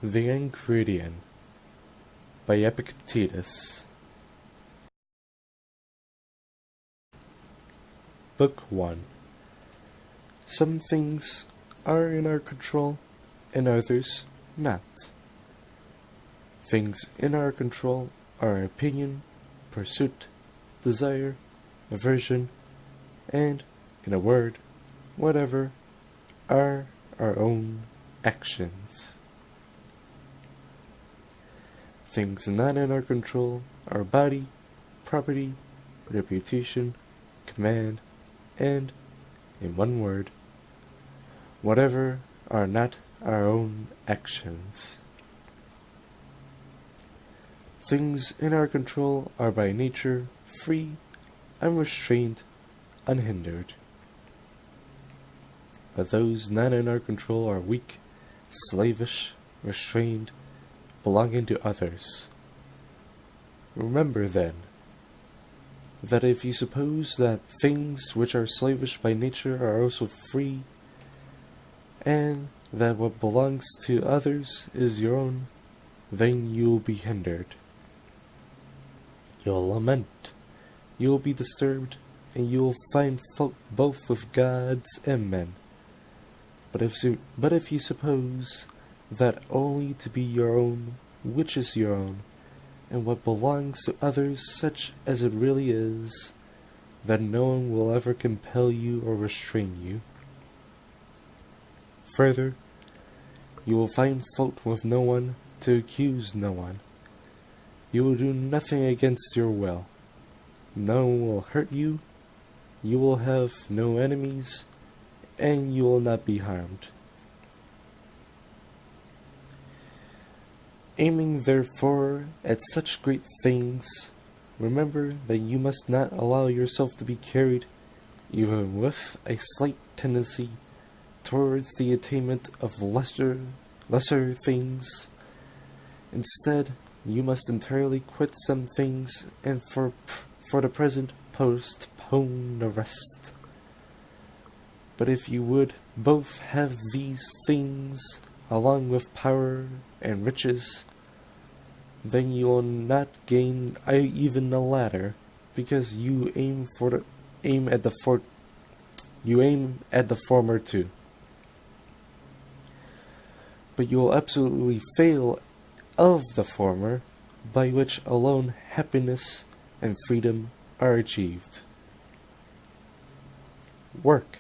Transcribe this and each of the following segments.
The Enchiridion by Epictetus. Book 1. Some things are in our control and others not. Things in our control are opinion, pursuit, desire, aversion, and, in a word, whatever, are our own actions. Things not in our control are body, property, reputation, command, and, in one word, whatever are not our own actions. Things in our control are by nature free, unrestrained, unhindered. But those not in our control are weak, slavish, restrained, belonging to others. Remember, then, that if you suppose that things which are slavish by nature are also free, and that what belongs to others is your own, then you will be hindered. You will lament, you will be disturbed, and you will find fault both with gods and men. But if you suppose that only to be your own which is your own, and what belongs to others such as it really is, then no one will ever compel you or restrain you. Further, you will find fault with no one to accuse no one. You will do nothing against your will. No one will hurt you, you will have no enemies, and you will not be harmed. Aiming therefore at such great things, remember that you must not allow yourself to be carried, even with a slight tendency, towards the attainment of lesser things. Instead, you must entirely quit some things, and for the present postpone the rest. But if you would both have these things, along with power and riches, then you will not gain even the latter, because you aim at the former too. But you will absolutely fail of the former, by which alone happiness and freedom are achieved. Work,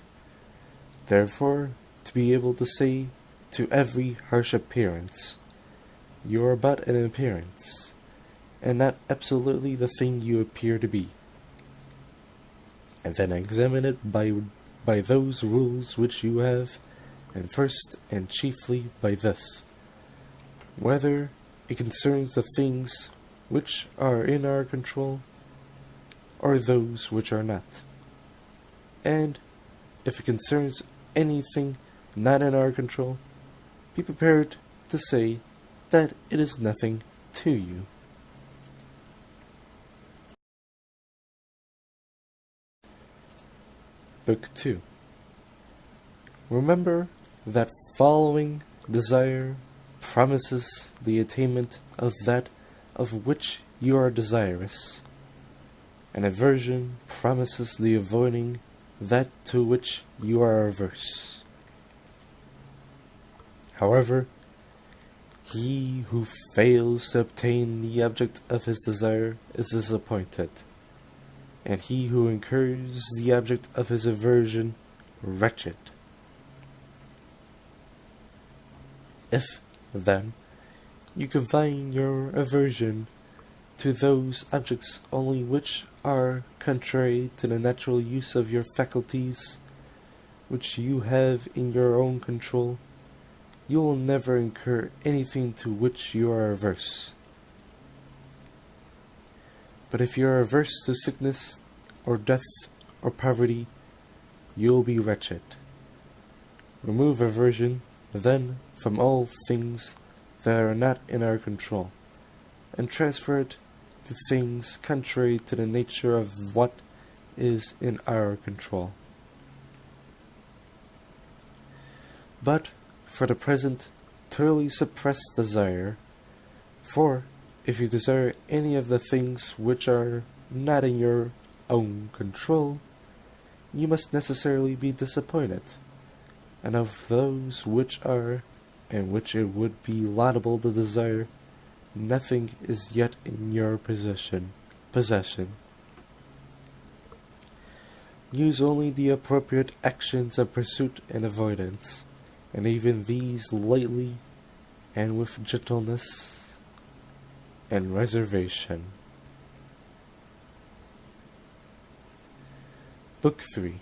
therefore, to be able to say to every harsh appearance, you are but an appearance, and not absolutely the thing you appear to be. And then examine it by those rules which you have, and first and chiefly by this, whether it concerns the things which are in our control, or those which are not. And if it concerns anything not in our control, be prepared to say that it is nothing to you. Book 2. Remember that following desire promises the attainment of that of which you are desirous, and aversion promises the avoiding that to which you are averse. However, he who fails to obtain the object of his desire is disappointed, and he who incurs the object of his aversion wretched. If, then, you confine your aversion to those objects only which are contrary to the natural use of your faculties, which you have in your own control, you will never incur anything to which you are averse. But if you are averse to sickness, or death, or poverty, you will be wretched. Remove aversion, then, from all things that are not in our control, and transfer it to things contrary to the nature of what is in our control. But, for the present, totally suppress desire, for if you desire any of the things which are not in your own control, you must necessarily be disappointed, and of those which are, and which it would be laudable to desire, nothing is yet in your possession. Use only the appropriate actions of pursuit and avoidance, and even these lightly and with gentleness and reservation. Book 3.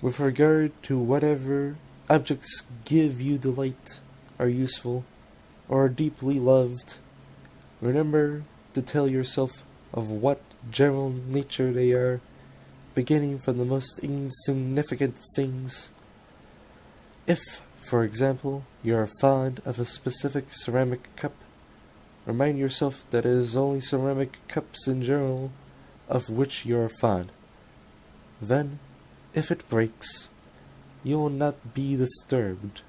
With regard to whatever objects give you delight, are useful, or are deeply loved, remember to tell yourself of what general nature they are, beginning from the most insignificant things. If, for example, you are fond of a specific ceramic cup, remind yourself that it is only ceramic cups in general of which you are fond. Then, if it breaks, you will not be disturbed.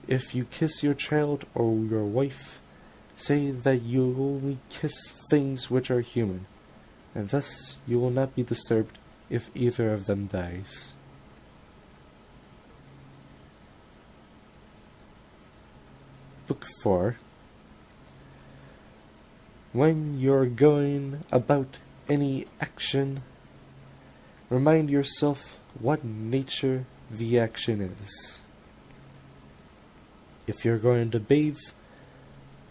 If you kiss your child or your wife, say that you only kiss things which are human, and thus you will not be disturbed if either of them dies. Book 4. When you're going about any action, remind yourself what nature the action is. If you're going to bathe,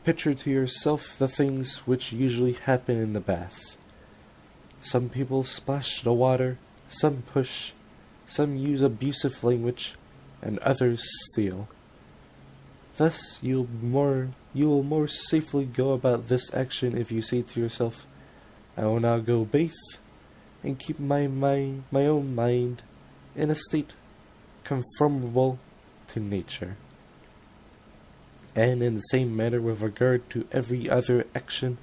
picture to yourself the things which usually happen in the bath. Some people splash the water, some push, some use abusive language, and others steal. Thus you will more safely go about this action if you say to yourself, I will now go bathe, and keep my own mind in a state conformable to nature. And in the same manner with regard to every other action.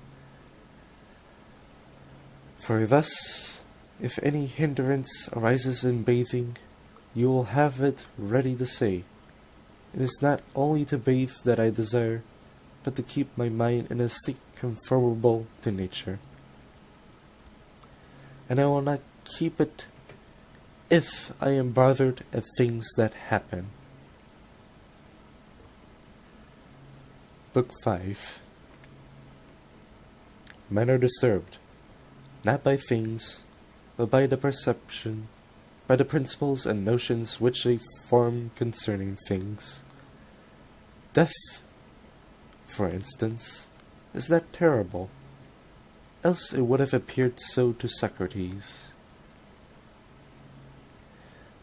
For thus, if any hindrance arises in bathing, you will have it ready to say, it is not only to bathe that I desire, but to keep my mind in a state conformable to nature. And I will not keep it if I am bothered at things that happen. Book 5. Men are disturbed, not by things, but by the perception, by the principles and notions which they form concerning things. Death, for instance, is not terrible, else it would have appeared so to Socrates.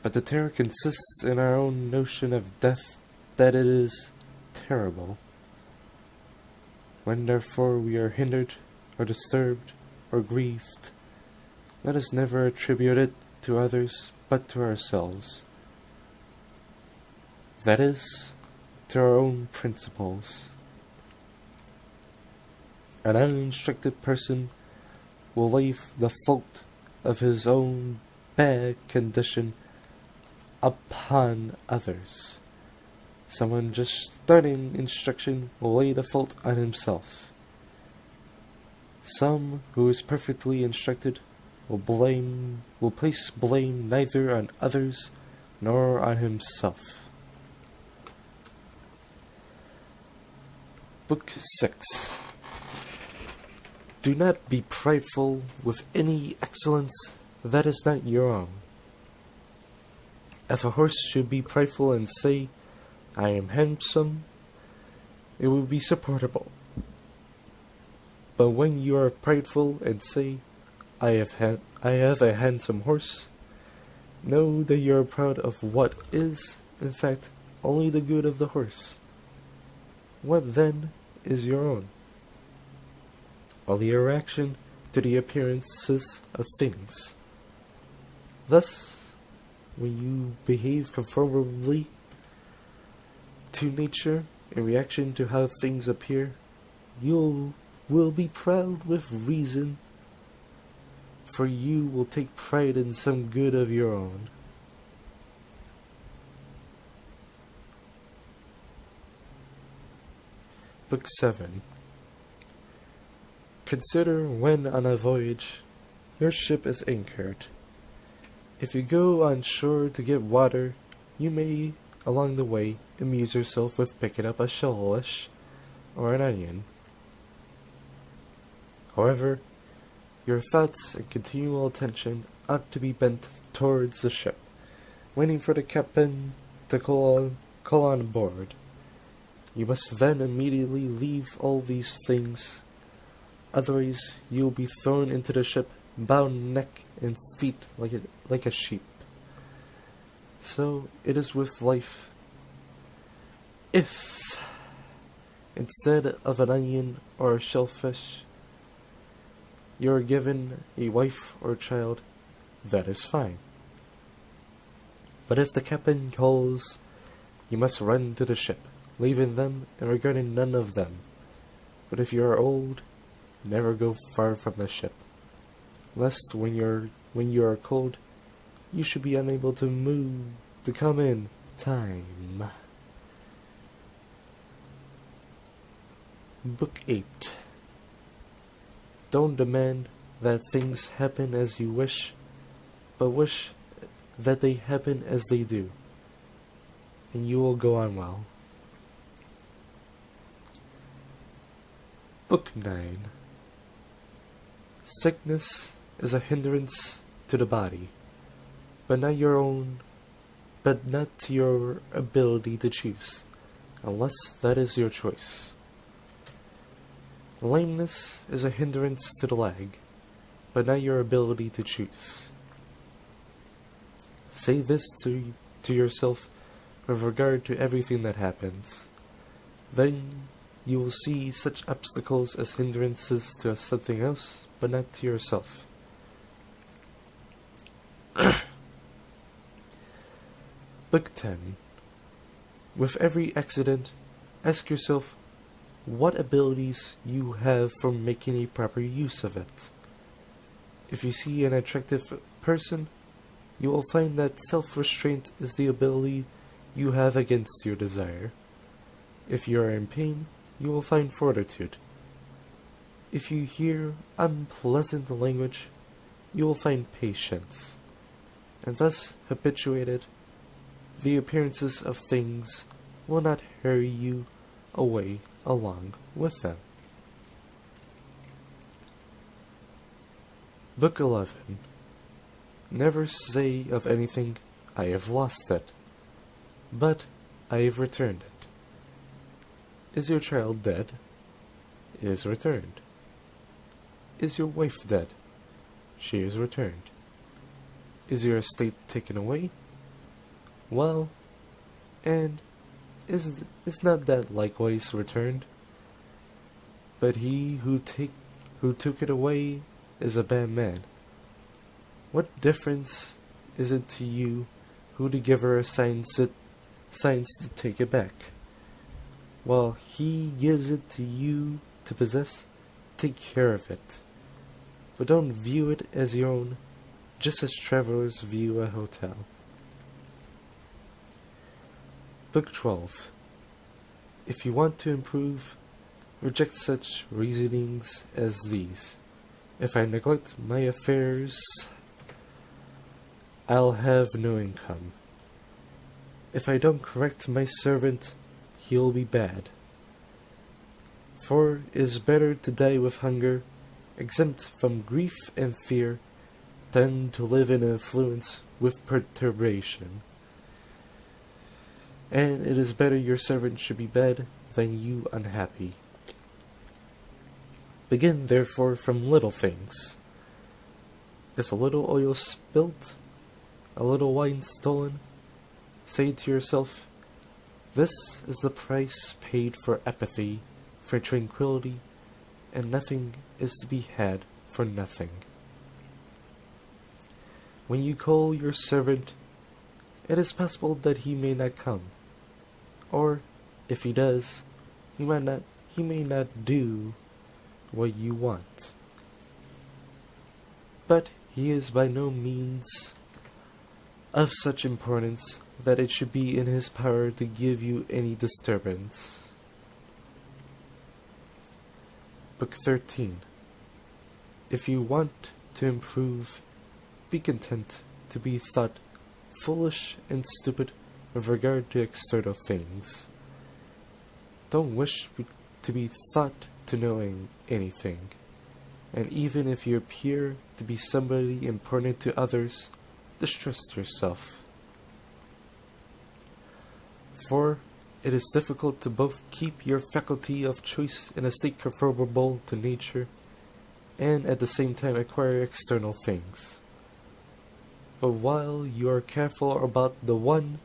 But the terror consists in our own notion of death, that it is terrible. When therefore we are hindered, or disturbed, or grieved, let us never attribute it to others, but to ourselves. That is, to our own principles. An uninstructed person will lay the fault of his own bad condition upon others. Someone just starting instruction will lay the fault on himself. Some who is perfectly instructed will place blame neither on others nor on himself. Book 6. Do not be prideful with any excellence that is not your own. If a horse should be prideful and say, I am handsome, it would be supportable. But when you are prideful and say, I have a handsome horse, know that you are proud of what is, in fact, only the good of the horse. What then is your own? Only a reaction to the appearances of things. Thus, when you behave conformably to nature, in reaction to how things appear, you will be proud with reason, for you will take pride in some good of your own. Book 7. Consider when on a voyage your ship is anchored. If you go on shore to get water, you may, along the way, amuse yourself with picking up a shellfish or an onion. However, your thoughts and continual attention ought to be bent towards the ship, waiting for the captain to call on board. You must then immediately leave all these things, otherwise you will be thrown into the ship, bound neck and feet like a sheep. So it is with life. If, instead of an onion or a shellfish, you are given a wife or child, that is fine. But if the captain calls, you must run to the ship, leaving them and regarding none of them. But if you are old, never go far from the ship, lest when you are cold, you should be unable to come in time. Book 8. Don't demand that things happen as you wish, but wish that they happen as they do, and you will go on well. Book 9. Sickness is a hindrance to the body, but not to your ability to choose, unless that is your choice. Lameness is a hindrance to the leg, but not your ability to choose. Say this to yourself with regard to everything that happens. Then you will see such obstacles as hindrances to something else, but not to yourself. Book 10. With every accident, ask yourself what abilities you have for making a proper use of it. If you see an attractive person, you will find that self-restraint is the ability you have against your desire. If you are in pain, you will find fortitude. If you hear unpleasant language, you will find patience. And thus habituated, the appearances of things will not hurry you away along with them. Book 11. Never say of anything, I have lost it, but I have returned it. Is your child dead? It is returned. Is your wife dead? She is returned. Is your estate taken away? Well, and is not that likewise returned? But he who took it away is a bad man. What difference is it to you who the giver assigns to take it back? While he gives it to you to possess, take care of it. But don't view it as your own, just as travelers view a hotel. Book 12. If you want to improve, reject such reasonings as these. If I neglect my affairs, I'll have no income. If I don't correct my servant, he'll be bad. For it is better to die with hunger, exempt from grief and fear, than to live in affluence with perturbation. And it is better your servant should be bad than you unhappy. Begin therefore from little things. Is a little oil spilt? A little wine stolen? Say to yourself, this is the price paid for apathy, for tranquility, and nothing is to be had for nothing. When you call your servant, it is possible that he may not come, or if he does, he may not do what you want. But he is by no means of such importance that it should be in his power to give you any disturbance. Book 13. If you want to improve, be content to be thought foolish and stupid with regard to external things. Don't wish to be thought to knowing anything, and even if you appear to be somebody important to others, distrust yourself. For it is difficult to both keep your faculty of choice in a state conformable to nature, and at the same time acquire external things. But while you are careful about the one,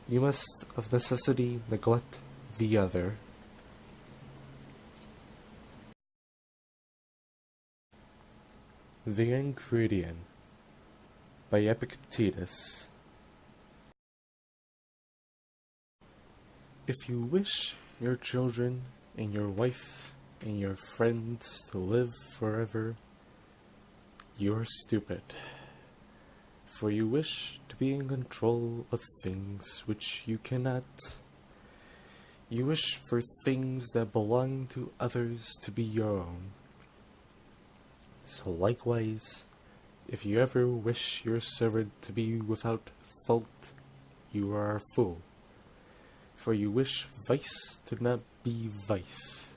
you must of necessity neglect the other. The Enchiridion by Epictetus. If you wish your children and your wife and your friends to live forever, you are stupid. For you wish to be in control of things which you cannot. You wish for things that belong to others to be your own. So likewise, if you ever wish your servant to be without fault, you are a fool. For you wish vice to not be vice,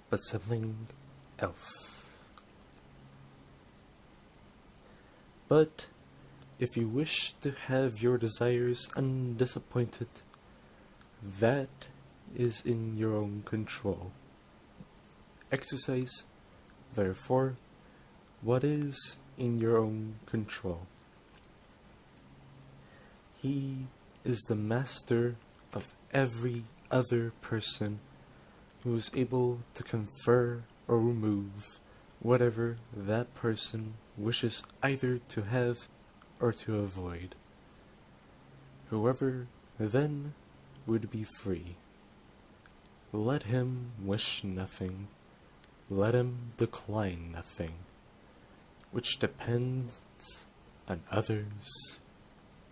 but something else. But if you wish to have your desires undisappointed, that is in your own control. Exercise, therefore, what is in your own control. He is the master of every other person who is able to confer or remove whatever that person wishes either to have or to avoid. Whoever then would be free. Let him wish nothing, let him decline nothing, which depends on others,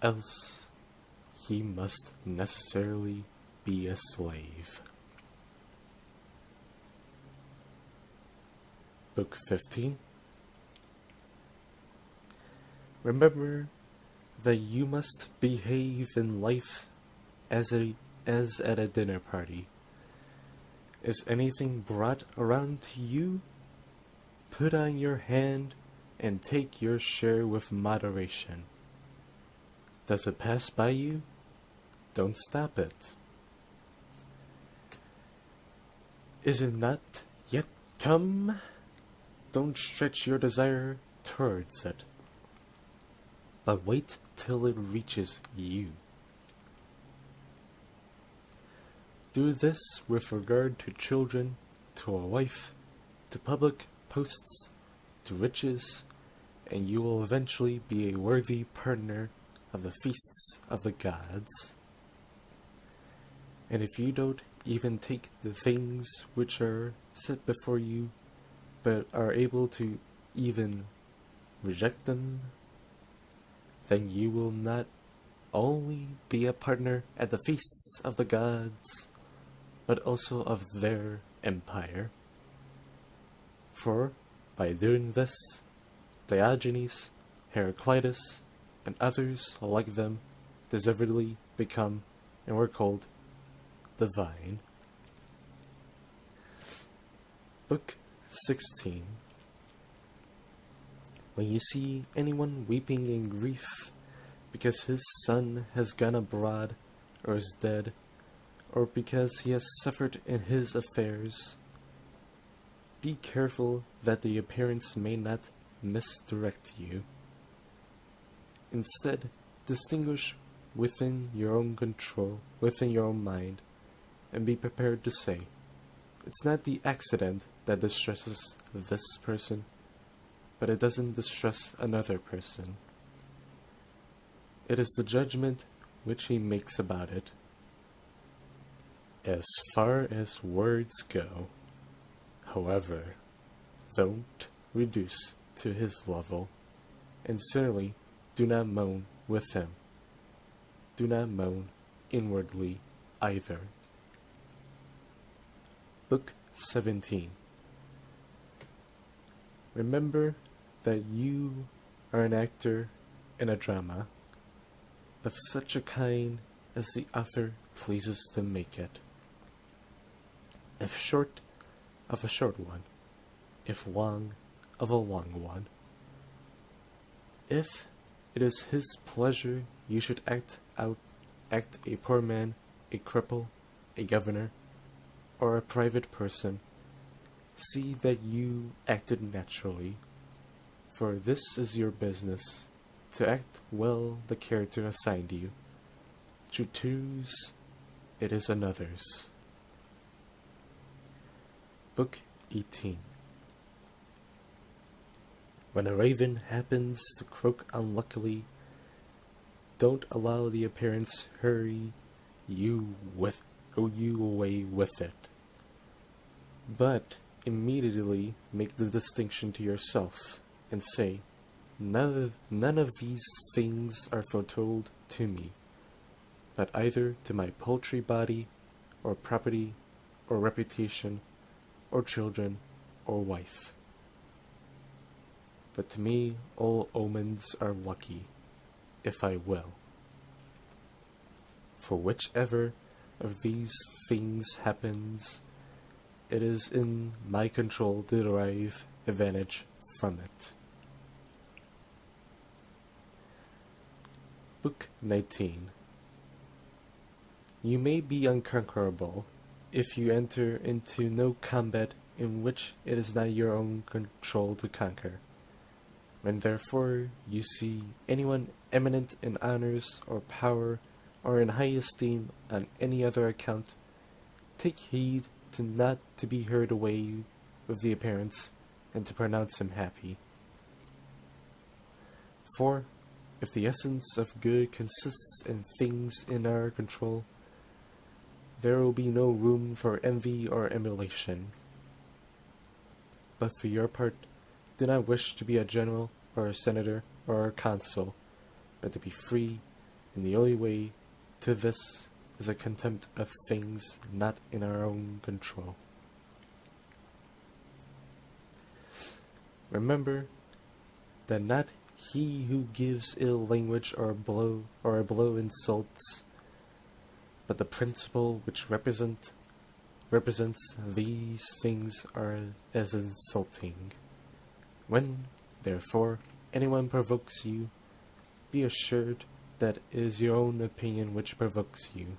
else he must necessarily be a slave. Book 15. Remember that you must behave in life as at a dinner party. Is anything brought around to you? Put on your hand and take your share with moderation. Does it pass by you? Don't stop it. Is it not yet come? Don't stretch your desire towards it, but wait till it reaches you. Do this with regard to children, to a wife, to public posts, to riches, and you will eventually be a worthy partner of the feasts of the gods. And if you don't even take the things which are set before you, but are able to even reject them, then you will not only be a partner at the feasts of the gods, but also of their empire. For by doing this, Diogenes, Heraclitus, and others like them deservedly become and were called divine. Book 16. When you see anyone weeping in grief because his son has gone abroad or is dead, or because he has suffered in his affairs, be careful that the appearance may not misdirect you. Instead, distinguish within your own control, within your own mind, and be prepared to say, it's not the accident that distresses this person, but it doesn't distress another person. It is the judgment which he makes about it. As far as words go, however, don't reduce to his level, and certainly do not moan with him. Do not moan inwardly either. Book 17. Remember that you are an actor in a drama of such a kind as the author pleases to make it. If short, of a short one. If long, of a long one. If it is his pleasure you should act a poor man, a cripple, a governor, or a private person, see that you acted naturally, for this is your business, to act well the character assigned you. To choose, it is another's. Book 18. When a raven happens to croak unluckily, don't allow the appearance hurry you away with it, but immediately make the distinction to yourself, and say, none of these things are foretold to me, but either to my paltry body, or property, or reputation, or children, or wife. But to me all omens are lucky, if I will. For whichever of these things happens, it is in my control to derive advantage from it. Book 19. You may be unconquerable if you enter into no combat in which it is not your own control to conquer. When therefore you see anyone eminent in honors or power or in high esteem on any other account, take heed to not to be hurried away with the appearance, and to pronounce him happy. For if the essence of good consists in things in our control, there will be no room for envy or emulation. But for your part, do not wish to be a general, or a senator, or a consul, but to be free, and the only way to this is a contempt of things not in our own control. Remember that not he who gives ill language or a blow insults, but the principle which represents these things are as insulting. When, therefore, anyone provokes you, be assured that it is your own opinion which provokes you.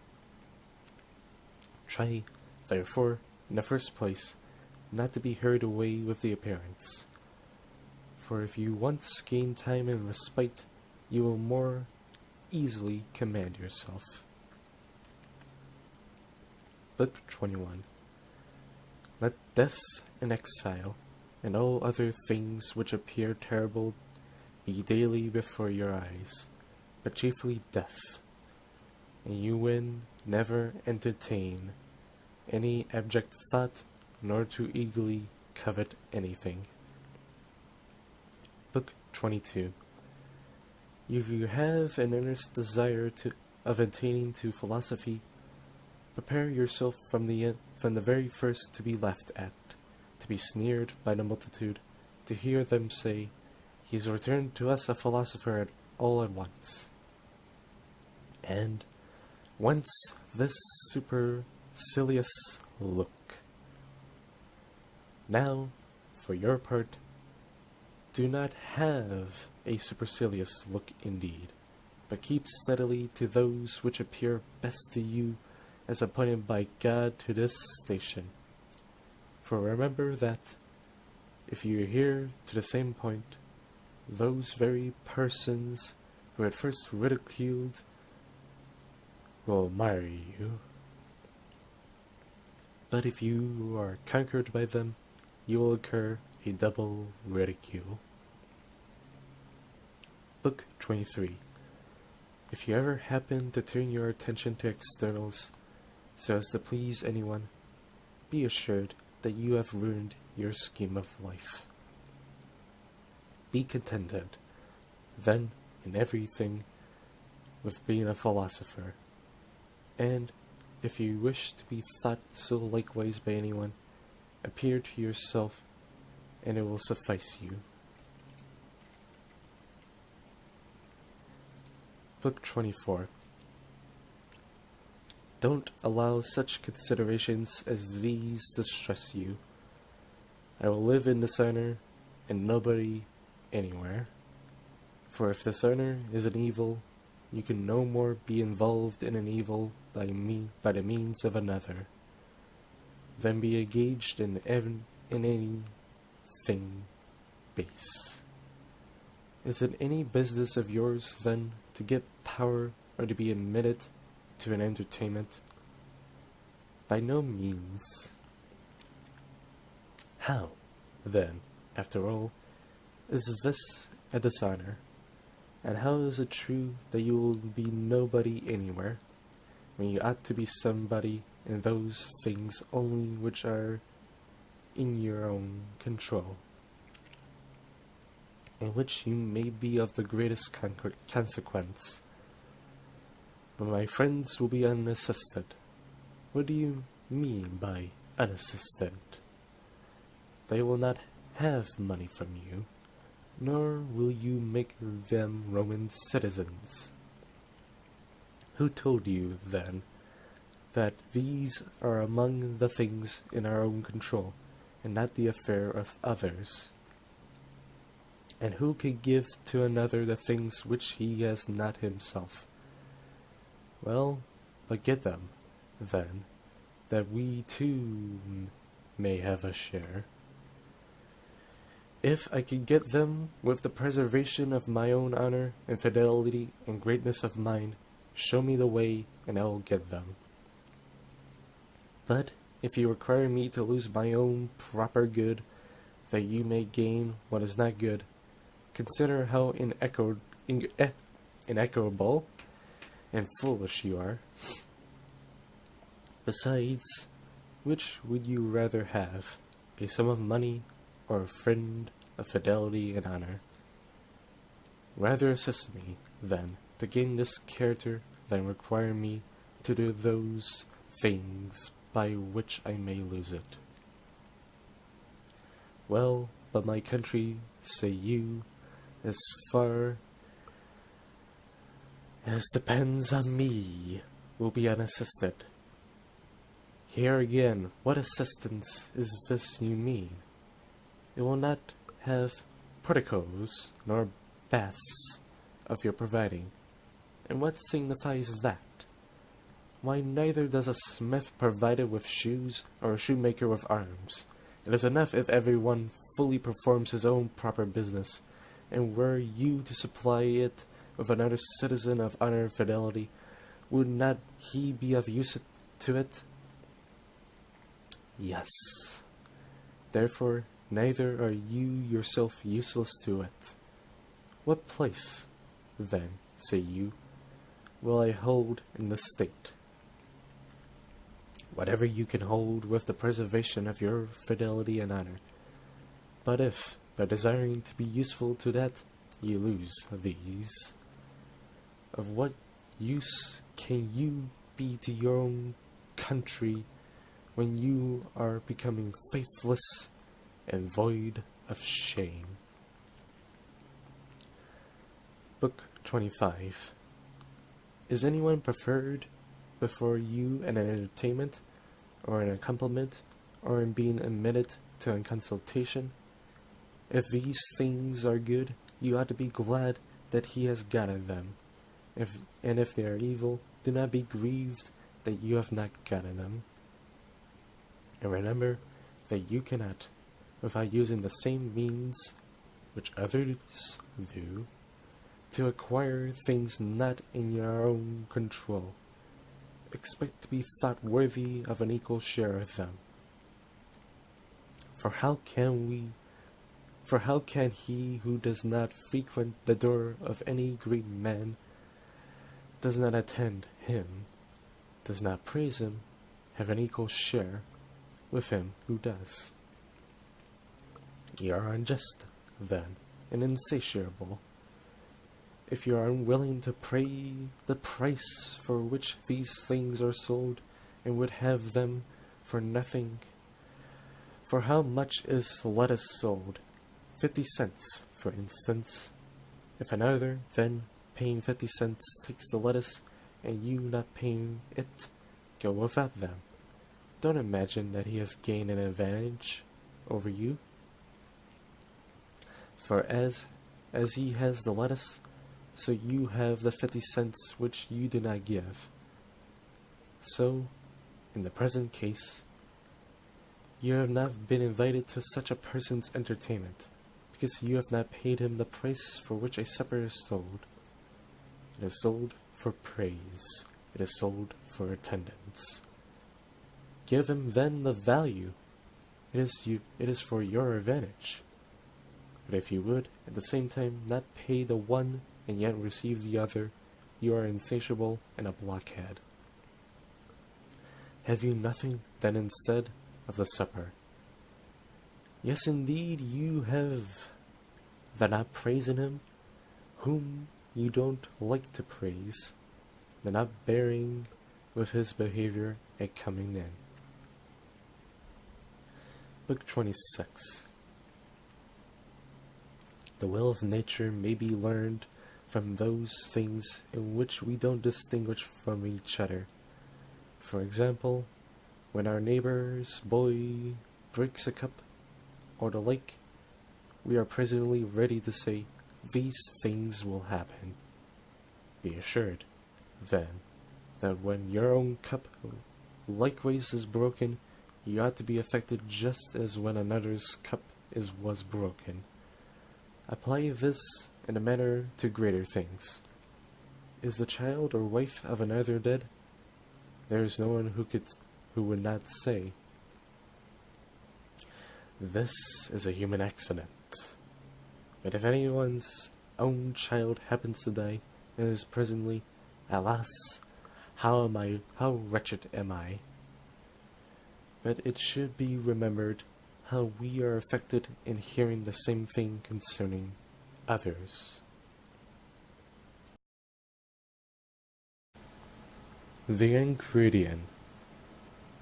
Try, therefore, in the first place, not to be hurried away with the appearance. For if you once gain time and respite, you will more easily command yourself. Book 21. Let death and exile, and all other things which appear terrible, be daily before your eyes, but chiefly death, and you will never entertain any abject thought, nor too eagerly covet anything. Book 22. If you have an earnest desire of attaining to philosophy, prepare yourself from the very first to be laughed at, to be sneered by the multitude, to hear them say, "He has returned to us a philosopher all at once." And whence this supercilious look? Now, for your part, do not have a supercilious look indeed, but keep steadily to those which appear best to you as appointed by God to this station. For remember that, if you adhere to the same point, those very persons who at first ridiculed will admire you. But if you are conquered by them, you will incur a double ridicule. Book 23. If you ever happen to turn your attention to externals so as to please anyone, be assured that you have ruined your scheme of life. Be contented, then, in everything, with being a philosopher, and, if you wish to be thought so likewise by anyone, Appear to yourself, and it will suffice you. Book 24. Don't allow such considerations as these to stress you. I will live in dishonor, and nobody anywhere. For if dishonor is an evil, you can no more be involved in an evil by the means of another, than be engaged in anything base. Is it any business of yours, then, to get power or to be admitted to an entertainment? By no means. How, then, after all, is this a dishonor? And how is it true that you will be nobody anywhere, when you ought to be somebody in those things only which are in your own control, in which you may be of the greatest consequence? But my friends will be unassisted. What do you mean by unassisted? They will not have money from you, nor will you make them Roman citizens. Who told you, then, that these are among the things in our own control, and not the affair of others? And who can give to another the things which he has not himself? Well, but get them, then, that we too may have a share. If I can get them with the preservation of my own honor and fidelity and greatness of mind, show me the way, and I will get them. But if you require me to lose my own proper good, that you may gain what is not good, consider how inequitable and foolish you are. Besides, which would you rather have, a sum of money or a friend of fidelity and honor? Rather assist me, then, to gain this character than require me to do those things by which I may lose it. Well, but my country, say you, as far as depends on me, will be unassisted. Here again, what assistance is this you mean? It will not have porticos nor baths of your providing. And what signifies that? Why, neither does a smith provided with shoes, or a shoemaker with arms. It is enough if every one fully performs his own proper business, and were you to supply it with another citizen of honor and fidelity, would not he be of use to it? Yes. Therefore, neither are you yourself useless to it. What place, then, say you, will I hold in the state? Whatever you can hold with the preservation of your fidelity and honor. But if, by desiring to be useful to that, you lose these, of what use can you be to your own country when you are becoming faithless and void of shame? Book 25. Is anyone preferred before you in an entertainment, or in a compliment, or in being admitted to a consultation? If these things are good, you ought to be glad that he has gotten them. If they are evil, do not be grieved that you have not gotten them. And remember that you cannot, without using the same means which others do, to acquire things not in your own control, expect to be thought worthy of an equal share of them. For how can he who does not frequent the door of any great man, does not attend him, does not praise him, have an equal share with him who does? You are unjust, then, and insatiable, if you are unwilling to pay the price for which these things are sold, and would have them for nothing. For how much is lettuce sold? 50 cents, for instance. If another, then, paying 50 cents takes the lettuce, and you not paying it, go without them. Don't imagine that he has gained an advantage over you. For as he has the lettuce, so you have the 50 cents which you do not give. So, in the present case, you have not been invited to such a person's entertainment, because you have not paid him the price for which a supper is sold. It is sold for praise. It is sold for attendance. Give him then the value. It is for your advantage. But if you would, at the same time, not pay the one and yet receive the other, you are insatiable and a blockhead. Have you nothing, then, instead of the supper? Yes, indeed, you have. Then not praising him, whom you don't like to praise, then not bearing with his behavior at coming in. Book 26. The will of nature may be learned from those things in which we don't distinguish from each other. For example, when our neighbor's boy breaks a cup, or the like, we are presently ready to say, these things will happen. Be assured, then, that when your own cup likewise is broken, you ought to be affected just as when another's cup was broken. Apply this in a manner to greater things. Is the child or wife of another dead? There is no one who would not say, this is a human accident. But if anyone's own child happens to die, and is presently, alas, how wretched am I? But it should be remembered how we are affected in hearing the same thing concerning others. The Enchiridion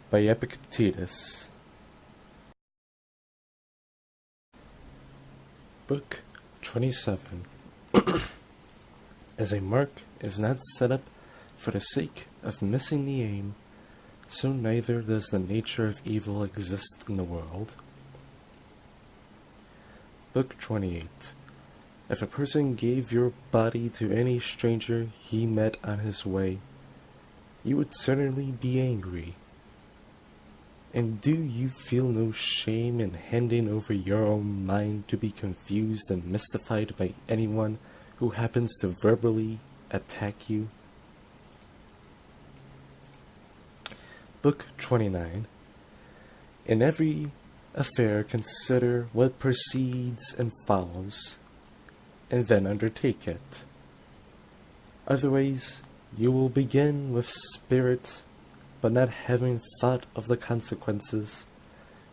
by Epictetus. Book 27. As a mark is not set up for the sake of missing the aim, so neither does the nature of evil exist in the world. Book 28. If a person gave your body to any stranger he met on his way, you would certainly be angry. And do you feel no shame in handing over your own mind to be confused and mystified by anyone who happens to verbally attack you? Book 29. In every affair consider what precedes and follows, and then undertake it. Otherwise, you will begin with spirit, but not having thought of the consequences.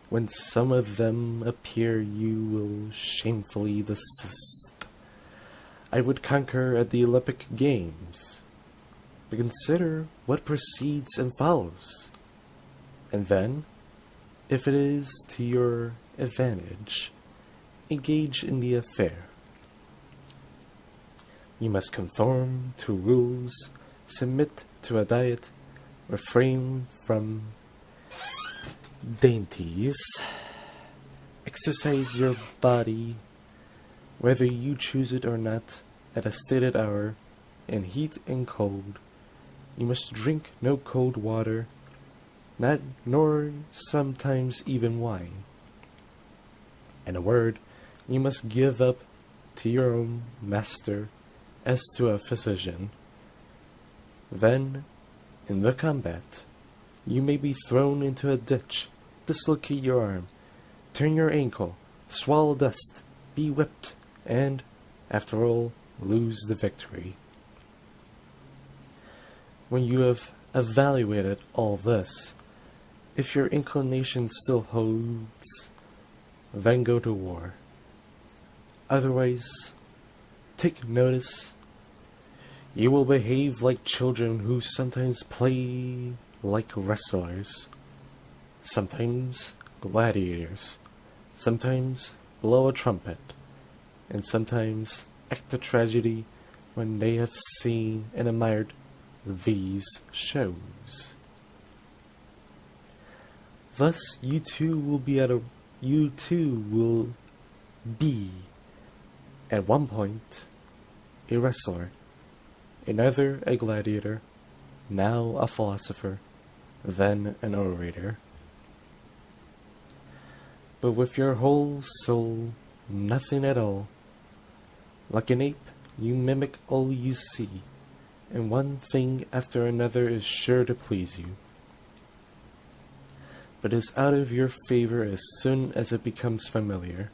When some of them appear, you will shamefully desist. I would conquer at the Olympic Games. But consider what precedes and follows. And then, if it is to your advantage, engage in the affair. You must conform to rules, submit to a diet, refrain from dainties, exercise your body, whether you choose it or not, at a stated hour, in heat and cold. You must drink no cold water, nor sometimes even wine. In a word, you must give up to your own master as to a physician. Then, in the combat, you may be thrown into a ditch, dislocate your arm, turn your ankle, swallow dust, be whipped, and, after all, lose the victory. When you have evaluated all this, if your inclination still holds, then go to war. Otherwise, take notice, you will behave like children who sometimes play like wrestlers, sometimes gladiators sometimes blow a trumpet, and sometimes act a tragedy when they have seen and admired these shows. Thus you too will be at one point a wrestler, another a gladiator, now a philosopher, then an orator. But with your whole soul, nothing at all. Like an ape, you mimic all you see, and one thing after another is sure to please you, but is out of your favor as soon as it becomes familiar.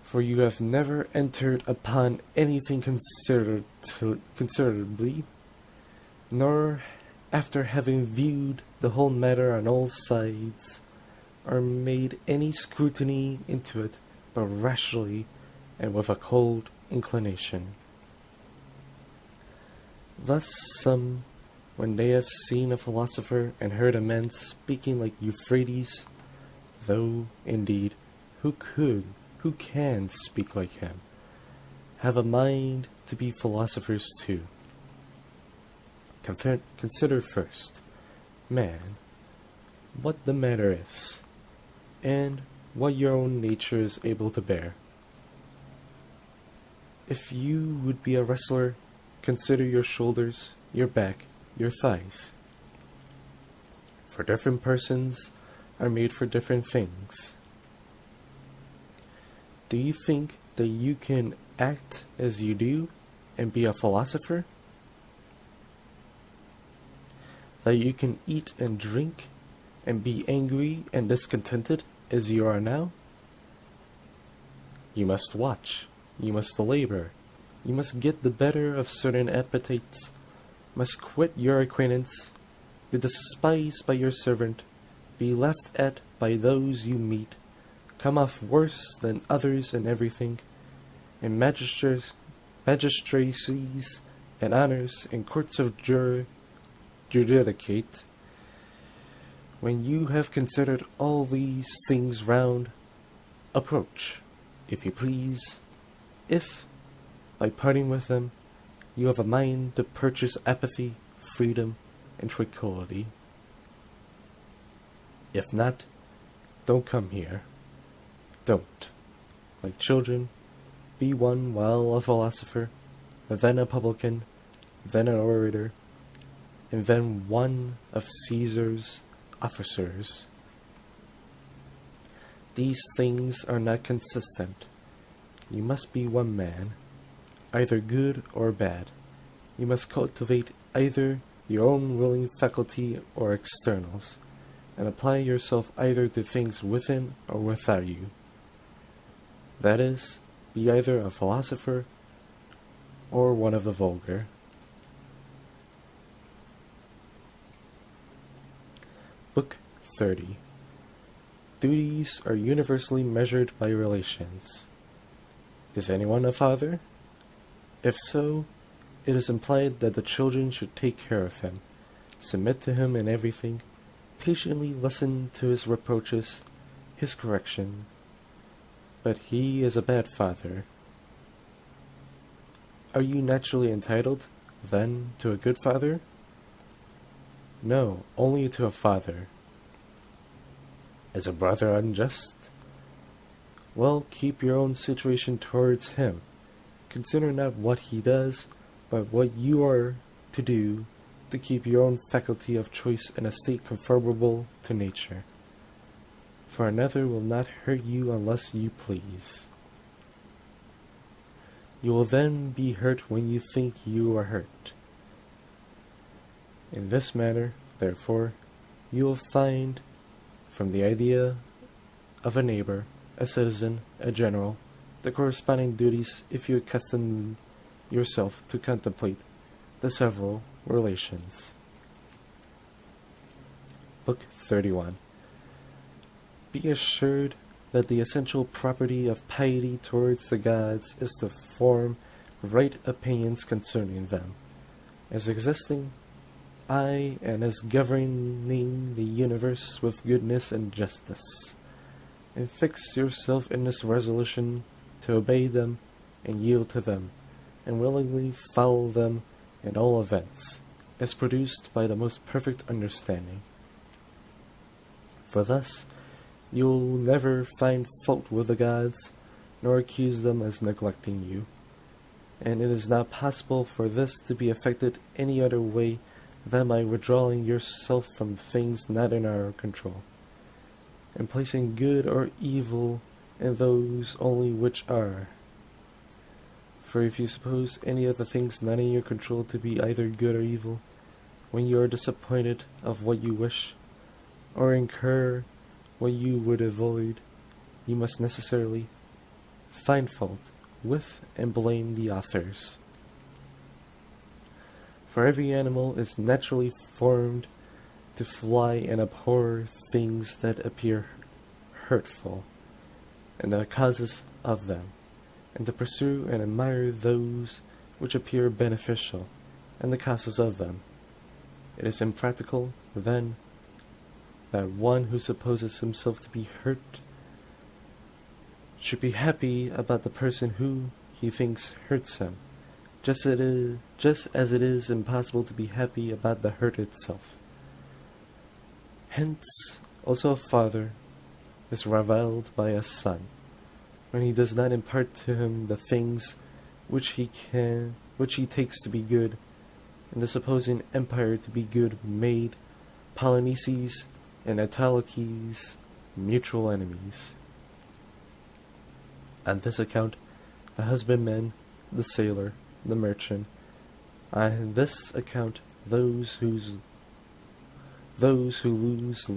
For you have never entered upon anything considerably, nor, after having viewed the whole matter on all sides, or made any scrutiny into it, but rashly and with a cold inclination. Thus some, when they have seen a philosopher and heard a man speaking like Euphrates, though, indeed, who can speak like him, have a mind to be philosophers too. Consider first, man, what the matter is, and what your own nature is able to bear. If you would be a wrestler, consider your shoulders, your back, your thighs. For different persons are made for different things. Do you think that you can act as you do and be a philosopher? That you can eat and drink and be angry and discontented as you are now? You must watch, you must labor, you must get the better of certain appetites, must quit your acquaintance, be despised by your servant, be laughed at by those you meet, come off worse than others in everything, in magistracies and honors and courts of judicate. When you have considered all these things round, approach, if you please, if, by parting with them, you have a mind to purchase apathy, freedom, and tranquility. If not, don't come here. Don't. Like children, be one while a philosopher, then a publican, then an orator, and then one of Caesar's officers. These things are not consistent. You must be one man, either good or bad. You must cultivate either your own willing faculty or externals, and apply yourself either to things within or without you. That is, be either a philosopher or one of the vulgar. Book 30. Duties are universally measured by relations. Is anyone a father? If so, it is implied that the children should take care of him, submit to him in everything, patiently listen to his reproaches, his correction. But he is a bad father. Are you naturally entitled, then, to a good father? No, only to a father. Is a brother unjust? Well, keep your own situation towards him. Consider not what he does, but what you are to do to keep your own faculty of choice in a state conformable to nature. For another will not hurt you unless you please. You will then be hurt when you think you are hurt. In this manner, therefore, you will find, from the idea of a neighbor, a citizen, a general, the corresponding duties if you accustom yourself to contemplate the several relations. Book 31. Be assured that the essential property of piety towards the gods is to form right opinions concerning them, as existing I, and as governing the universe with goodness and justice. And fix yourself in this resolution to obey them and yield to them, and willingly follow them in all events, as produced by the most perfect understanding. For thus you will never find fault with the gods, nor accuse them as neglecting you, and it is not possible for this to be effected any other way than by withdrawing yourself from things not in our control, and placing good or evil in those only which are. For if you suppose any of the things not in your control to be either good or evil, when you are disappointed of what you wish, or incur what you would avoid, you must necessarily find fault with and blame the authors. For every animal is naturally formed to fly and abhor things that appear hurtful, and the causes of them, and to pursue and admire those which appear beneficial, and the causes of them. It is impractical, then, that one who supposes himself to be hurt should be happy about the person who he thinks hurts him, just as it is impossible to be happy about the hurt itself. Hence, also a father is reviled by a son, when he does not impart to him the things which he takes to be good, and the supposing empire to be good made Polynices and Autolycus mutual enemies. On this account, the husbandman, the sailor, the merchant, on this account those who lose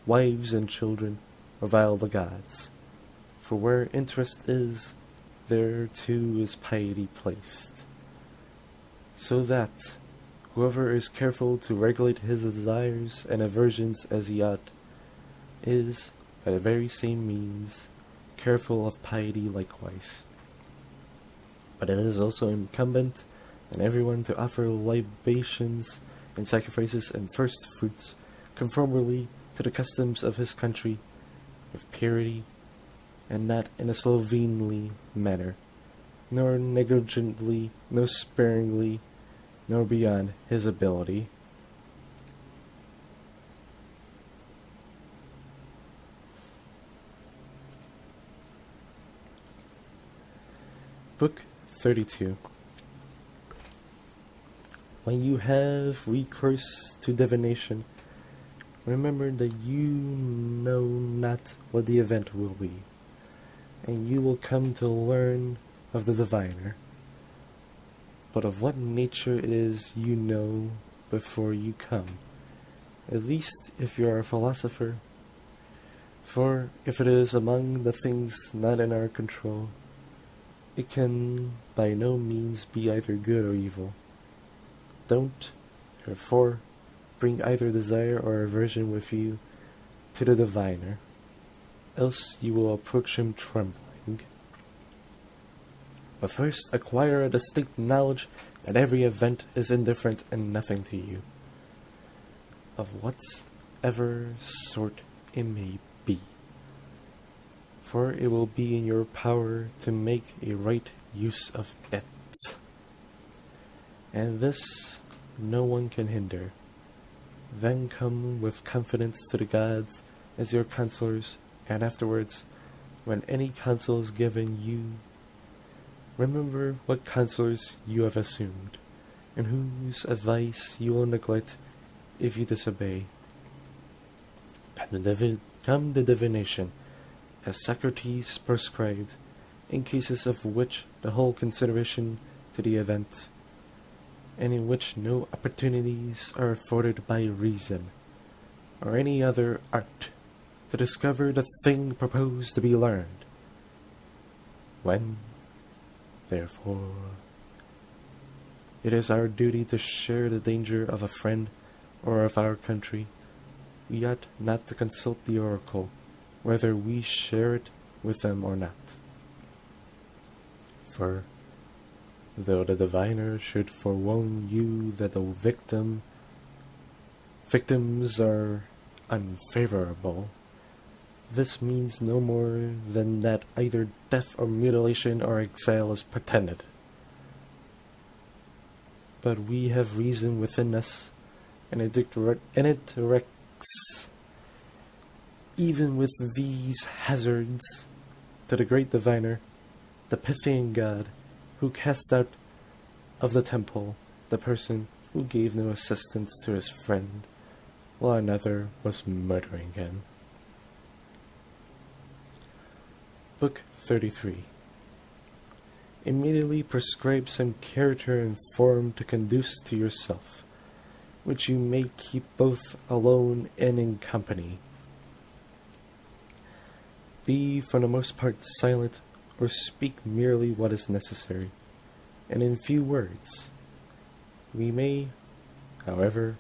wives and children, revile the gods. For where interest is, there too is piety placed. So that whoever is careful to regulate his desires and aversions as he ought, is, by the very same means, careful of piety likewise. But it is also incumbent on everyone to offer libations and sacrifices and first fruits conformably to the customs of his country, with purity, and not in a slovenly manner, nor negligently, nor sparingly, nor beyond his ability. Book 32. When you have recourse to divination, remember that you know not what the event will be, and you will come to learn of the diviner. But of what nature it is you know before you come, at least if you are a philosopher. For if it is among the things not in our control, it can by no means be either good or evil. Don't, therefore, bring either desire or aversion with you to the diviner, else you will approach him trembling. But first acquire a distinct knowledge that every event is indifferent and nothing to you, of whatever sort it may be. For it will be in your power to make a right use of it. And this no one can hinder. Then come with confidence to the gods as your counselors, and afterwards, when any counsel is given you, remember what counselors you have assumed, and whose advice you will neglect if you disobey. Come the divination, as Socrates prescribed, in cases of which the whole consideration to the event, and in which no opportunities are afforded by reason, or any other art, to discover the thing proposed to be learned. When, therefore, it is our duty to share the danger of a friend or of our country, we ought not to consult the oracle, whether we share it with them or not. For though the diviner should forewarn you that the victims are unfavorable, this means no more than that either death or mutilation or exile is pretended. But we have reason within us, and it directs even with these hazards to the great diviner, the Pythian god, who cast out of the temple the person who gave no assistance to his friend, while another was murdering him. Book 33. Immediately prescribe some character and form to conduce to yourself, which you may keep both alone and in company. Be for the most part silent, or speak merely what is necessary, and in few words. We may, however,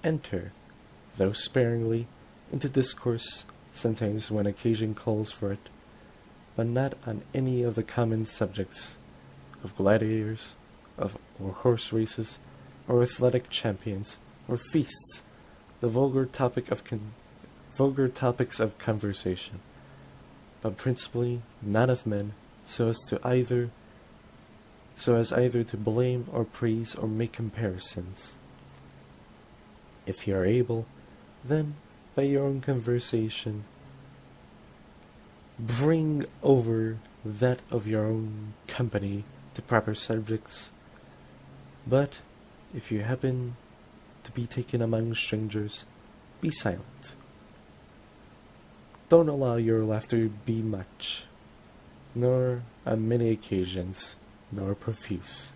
enter, though sparingly, into discourse, sometimes when occasion calls for it, but not on any of the common subjects of gladiators, or horse races, or athletic champions, or feasts, the vulgar topics of conversation, but principally not of men, so as either to blame or praise or make comparisons. If you are able, then by your own conversation, bring over that of your own company to proper subjects. But if you happen to be taken among strangers, be silent. Don't allow your laughter to be much, nor on many occasions, nor profuse.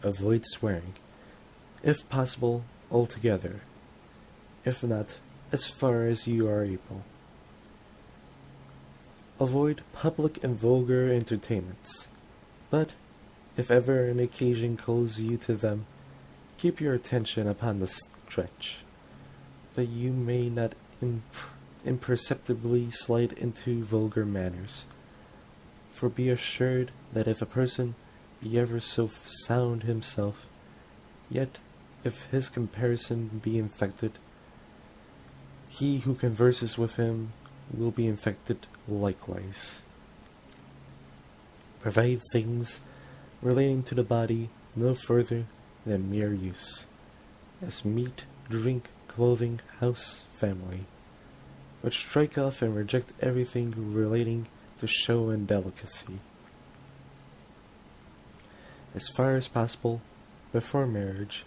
Avoid swearing, if possible, altogether, if not, as far as you are able. Avoid public and vulgar entertainments, but if ever an occasion calls you to them, keep your attention upon the stretch, that you may not imperceptibly slide into vulgar manners. For be assured that if a person be ever so sound himself, yet if his comparison be infected, he who converses with him will be infected likewise. Provide things relating to the body no further than mere use, as meat, drink, clothing, house, family, but strike off and reject everything relating to show and delicacy. As far as possible, before marriage,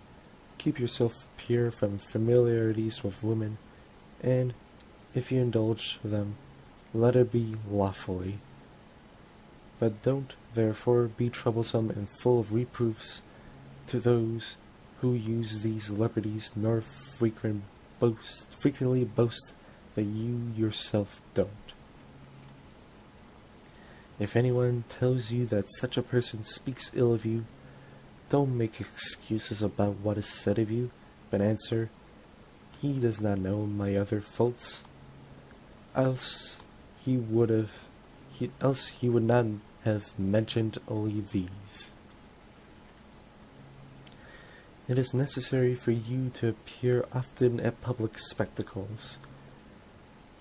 keep yourself pure from familiarities with women, and, if you indulge them, let it be lawfully. But don't, therefore, be troublesome and full of reproofs to those who use these liberties, nor frequently boast that you yourself don't. If anyone tells you that such a person speaks ill of you, don't make excuses about what is said of you, but answer, "He does not know my other faults, else he would not have mentioned only these." It is necessary for you to appear often at public spectacles,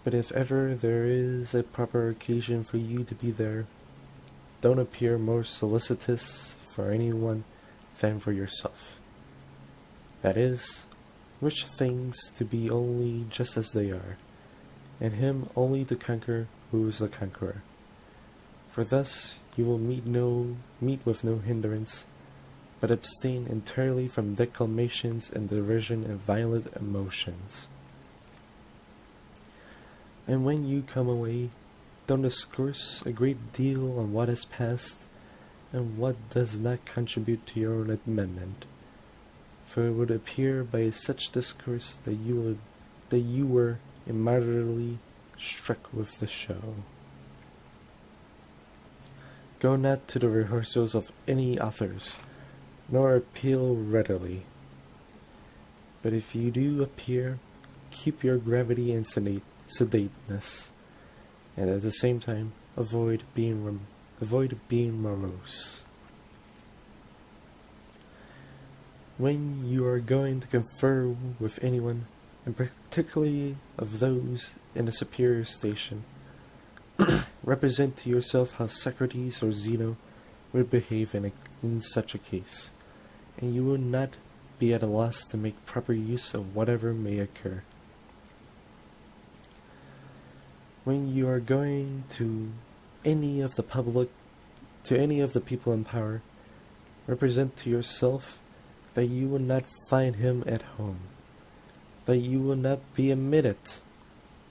but if ever there is a proper occasion for you to be there, don't appear more solicitous for anyone than for yourself. That is, wish things to be only just as they are, and him only to conquer who is the conqueror. For thus you will meet with no hindrance, but abstain entirely from declamations and derision and violent emotions. And when you come away, don't discourse a great deal on what has passed, and what does not contribute to your own amendment, for it would appear by such discourse that you were immoderately struck with the show. Go not to the rehearsals of any authors, nor appeal readily. But if you do appear, keep your gravity and sedateness, and at the same time avoid being avoid being morose. When you are going to confer with anyone, and particularly of those in a superior station, represent to yourself how Socrates or Zeno would behave in such a case, and you will not be at a loss to make proper use of whatever may occur. When you are going to any of the people in power, represent to yourself that you will not find him at home, that you will not be admitted,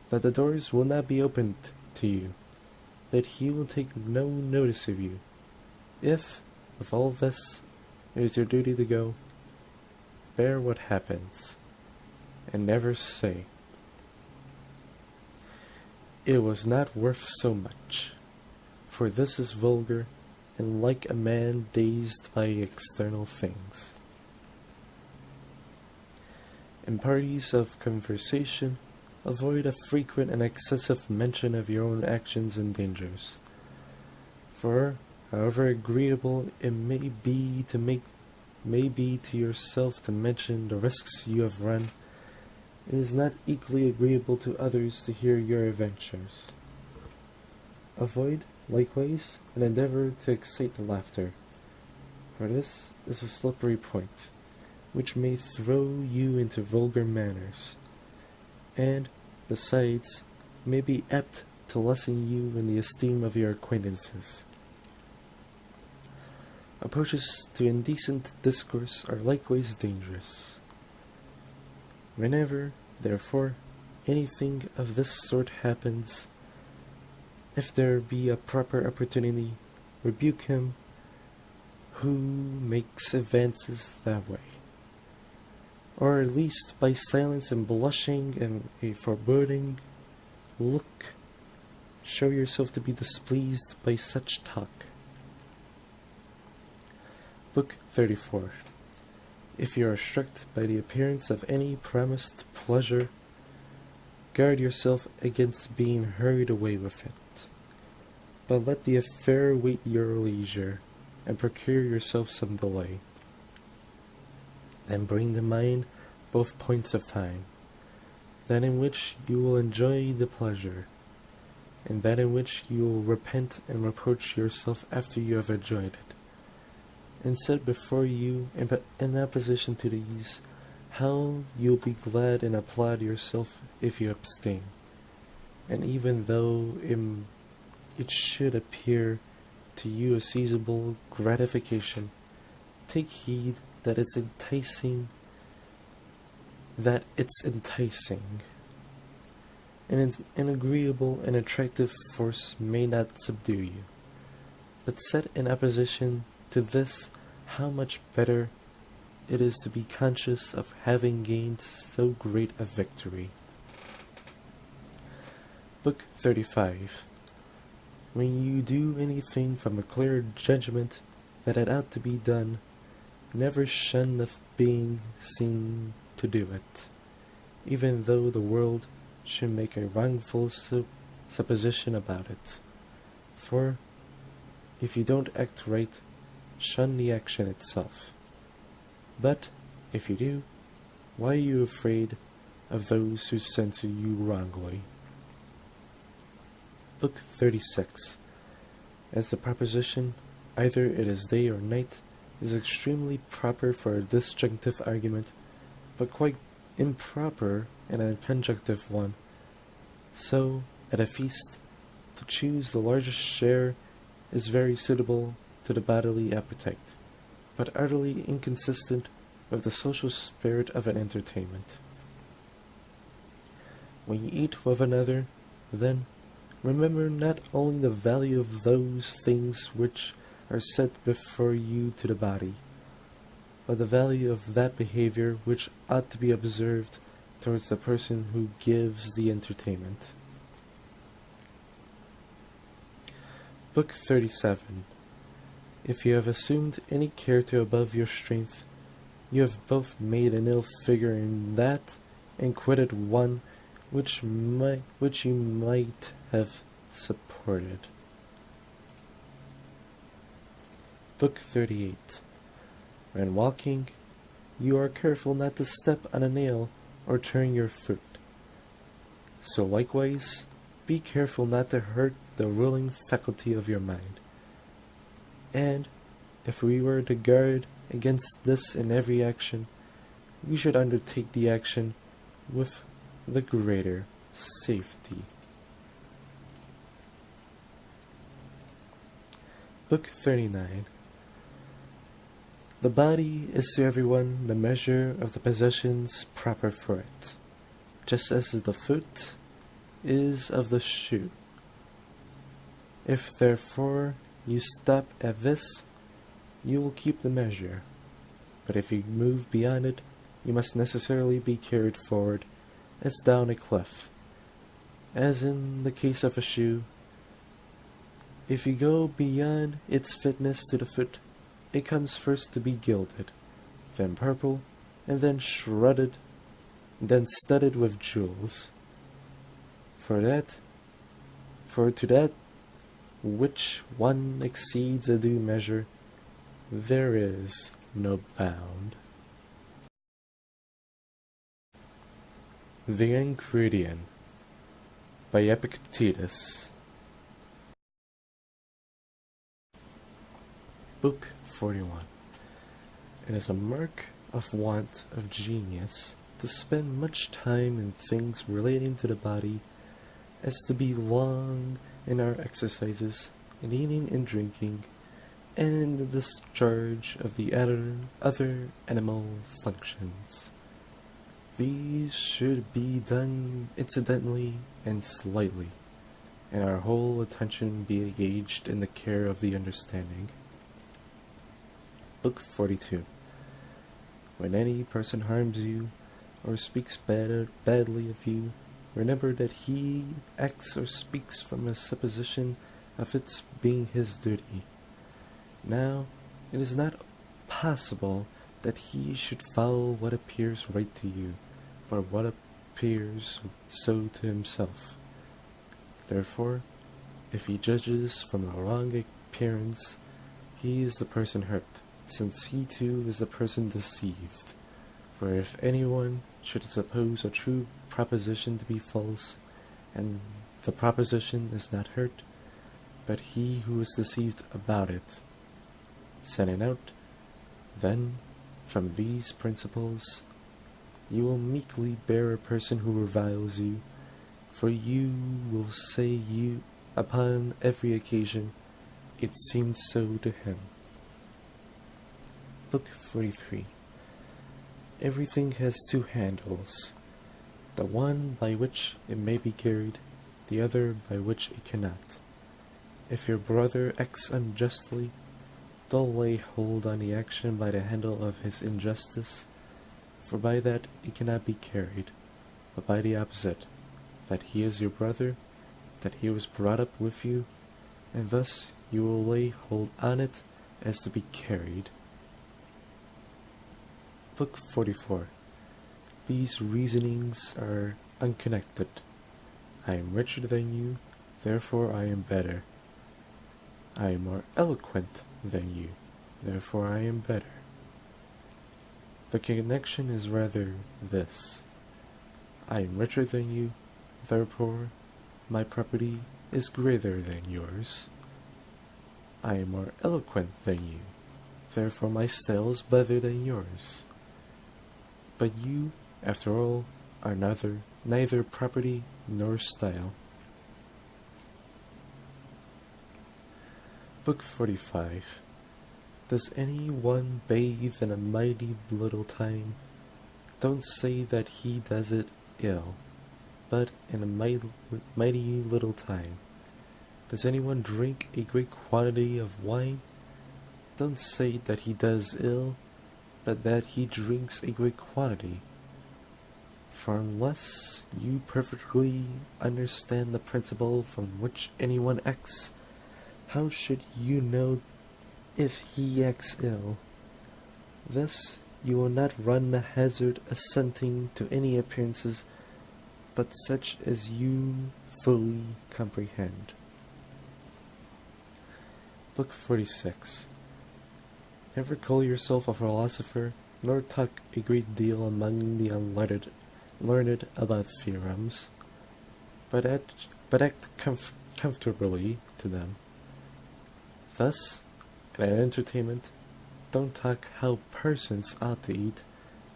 that the doors will not be opened to you, that he will take no notice of you. If, with all this, it is your duty to go, bear what happens, and never say, "It was not worth so much," for this is vulgar, and like a man dazed by external things. In parties of conversation, avoid a frequent and excessive mention of your own actions and dangers. For, however agreeable it may be to yourself to mention the risks you have run, it is not equally agreeable to others to hear your adventures. Avoid, likewise, an endeavor to excite laughter, for this is a slippery point, which may throw you into vulgar manners, and, besides, may be apt to lessen you in the esteem of your acquaintances. Approaches to indecent discourse are likewise dangerous. Whenever, therefore, anything of this sort happens, if there be a proper opportunity, rebuke him who makes advances that way, or at least by silence and blushing and a forbidding look, show yourself to be displeased by such talk. Book 34. If you are struck by the appearance of any promised pleasure, guard yourself against being hurried away with it, but let the affair wait your leisure, and procure yourself some delay. Then bring to mind both points of time, that in which you will enjoy the pleasure, and that in which you will repent and reproach yourself after you have enjoyed it, and set before you, in opposition to these, how you'll be glad and applaud yourself if you abstain. And even though it should appear to you a seasonable gratification, take heed that it's enticing, and an agreeable and attractive force may not subdue you, but set in opposition to this how much better it is to be conscious of having gained so great a victory. Book 35. When you do anything from a clear judgment that it ought to be done, never shun the being seen to do it, even though the world should make a wrongful supposition about it. For, if you don't act right, shun the action itself. But, if you do, why are you afraid of those who censure you wrongly? Book 36. As the proposition, either it is day or night, is extremely proper for a disjunctive argument, but quite improper in a conjunctive one. So, at a feast, to choose the largest share is very suitable to the bodily appetite, but utterly inconsistent with the social spirit of an entertainment. When you eat with another, then, remember not only the value of those things which are set before you to the body, but the value of that behavior which ought to be observed towards the person who gives the entertainment. Book 37. If you have assumed any character above your strength, you have both made an ill figure in that, and quitted one which you might have supported. Book 38. When walking, you are careful not to step on a nail or turn your foot. So likewise, be careful not to hurt the ruling faculty of your mind. And if we were to guard against this in every action, we should undertake the action with the greater safety. Book 39. The body is to everyone the measure of the possessions proper for it, just as the foot is of the shoe. If therefore you stop at this, you will keep the measure, but if you move beyond it, you must necessarily be carried forward as down a cliff. As in the case of a shoe, if you go beyond its fitness to the foot, it comes first to be gilded, then purple, and then shredded, then studded with jewels. For to that which one exceeds a due measure, there is no bound. The Enchiridion by Epictetus. Book 41. It is a mark of want of genius to spend much time in things relating to the body as to be long in our exercises, in eating and drinking, and in the discharge of the other animal functions. These should be done incidentally and slightly, and our whole attention be engaged in the care of the understanding. Book 42. When any person harms you, or speaks badly of you, remember that he acts or speaks from a supposition of its being his duty. Now, it is not possible that he should follow what appears right to you, but what appears so to himself. Therefore, if he judges from a wrong appearance, he is the person hurt, since he too is the person deceived. For if anyone should suppose a true proposition to be false, and the proposition is not hurt, but he who is deceived about it, setting out, then, from these principles, you will meekly bear a person who reviles you, for you will say you, upon every occasion, it seemed so to him. Book 43. Everything has two handles, the one by which it may be carried, the other by which it cannot. If your brother acts unjustly, don't lay hold on the action by the handle of his injustice, for by that it cannot be carried, but by the opposite, that he is your brother, that he was brought up with you, and thus you will lay hold on it as to be carried. Book 44. These reasonings are unconnected. I am richer than you, therefore I am better. I am more eloquent than you, therefore I am better. The connection is rather this: I am richer than you, therefore my property is greater than yours. I am more eloquent than you, therefore my style is better than yours. But you, after all, are neither property nor style. Book 45. Does any one bathe in a mighty little time? Don't say that he does it ill, but in a mighty little time. Does anyone drink a great quantity of wine? Don't say that he does ill, but that he drinks a great quantity. For unless you perfectly understand the principle from which anyone acts, how should you know if he acts ill? Thus you will not run the hazard assenting to any appearances but such as you fully comprehend. Book 46. Never call yourself a philosopher, nor talk a great deal among the learned about theorems, but act comfortably to them. Thus, at an entertainment, don't talk how persons ought to eat,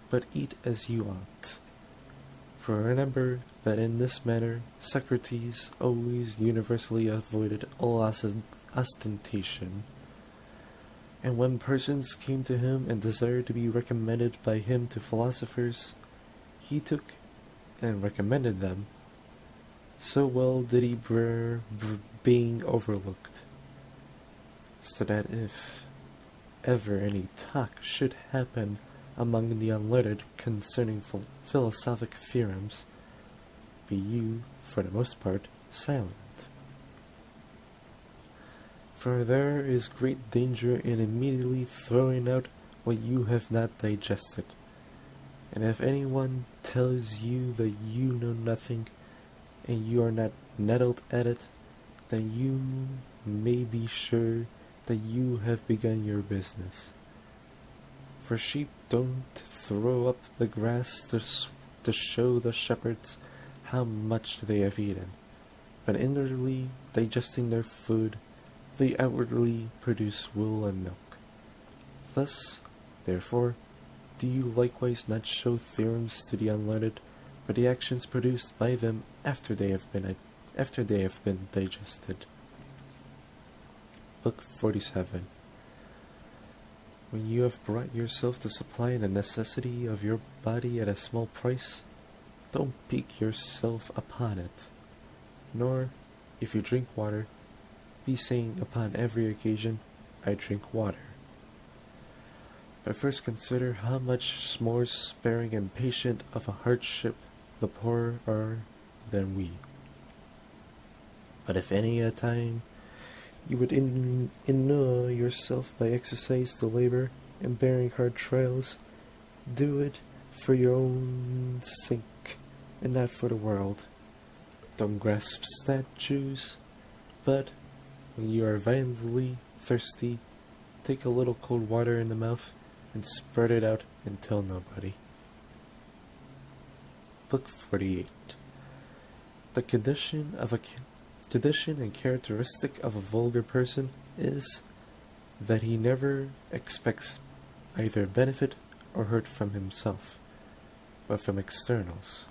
but eat as you ought. For remember that in this manner Socrates always universally avoided all ostentation. And when persons came to him and desired to be recommended by him to philosophers, he took and recommended them. So well did he bear being overlooked, so that if ever any talk should happen among the unlettered concerning philosophic theorems, be you, for the most part, silent. For there is great danger in immediately throwing out what you have not digested. And if anyone tells you that you know nothing, and you are not nettled at it, then you may be sure that you have begun your business. For sheep don't throw up the grass to show the shepherds how much they have eaten, but inwardly digesting their food, they outwardly produce wool and milk. Thus, therefore, do you likewise not show theorems to the unlearned, but the actions produced by them after they have been digested. Book 47. When you have brought yourself to supply the necessity of your body at a small price, don't pique yourself upon it, nor, if you drink water, be saying upon every occasion, I drink water. But first consider how much more sparing and patient of a hardship the poor are than we. But if any a time you would inure yourself by exercise to labor and bearing hard trials, do it for your own sake and not for the world. Don't grasp statues, but when you are violently thirsty, take a little cold water in the mouth and spread it out and tell nobody. Book 48. The condition and characteristic of a vulgar person is that he never expects either benefit or hurt from himself, but from externals.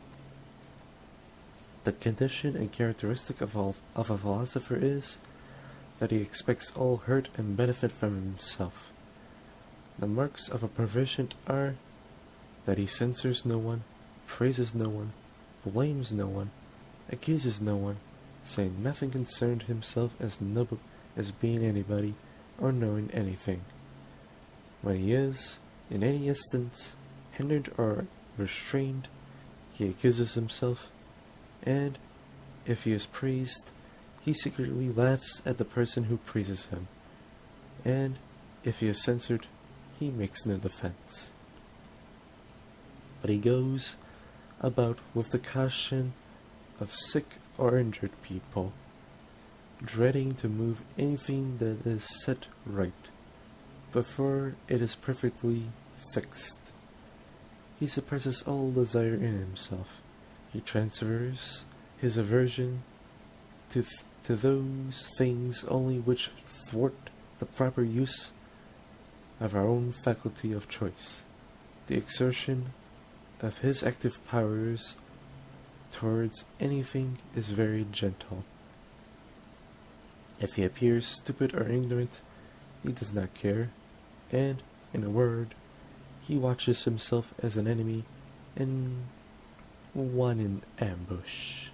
The condition and characteristic of a philosopher is that he expects all hurt and benefit from himself. The marks of a proficient are that he censures no one, praises no one, blames no one, accuses no one, saying nothing concerned himself as being anybody or knowing anything. When he is, in any instance, hindered or restrained, he accuses himself, and, if he is praised, he secretly laughs at the person who praises him, and, if he is censured, he makes no defense. But he goes about with the caution of sick or injured people, dreading to move anything that is set right before it is perfectly fixed. He suppresses all desire in himself. He transfers his aversion to those things only which thwart the proper use of our own faculty of choice. The exertion of his active powers towards anything is very gentle. If he appears stupid or ignorant, he does not care, and, in a word, he watches himself as an enemy and one in ambush.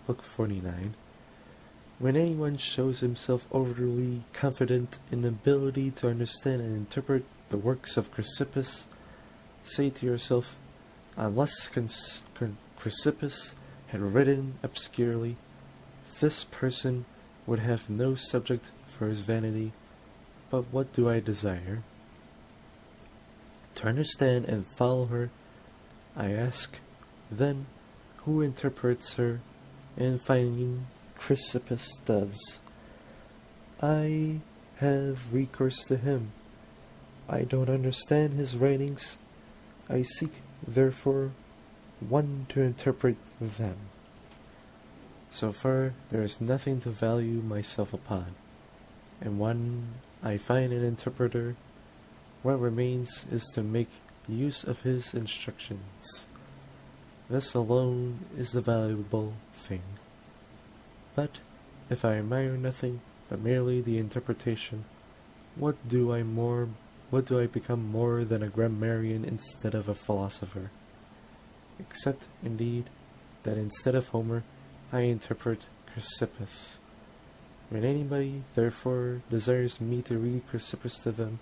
Book 49. When anyone shows himself overly confident in the ability to understand and interpret the works of Chrysippus, say to yourself, unless Chrysippus had written obscurely, this person would have no subject for his vanity. But what do I desire? To understand and follow her, I ask, then, who interprets her, and finding Chrysippus does. I have recourse to him. I don't understand his writings. I seek, therefore, one to interpret them. So far, there is nothing to value myself upon, and when I find an interpreter, what remains is to make use of his instructions. This alone is the valuable thing. But if I admire nothing but merely the interpretation, what do I become more than a grammarian instead of a philosopher? Except, indeed, that instead of Homer, I interpret Chrysippus. When anybody, therefore, desires me to read Chrysippus to them,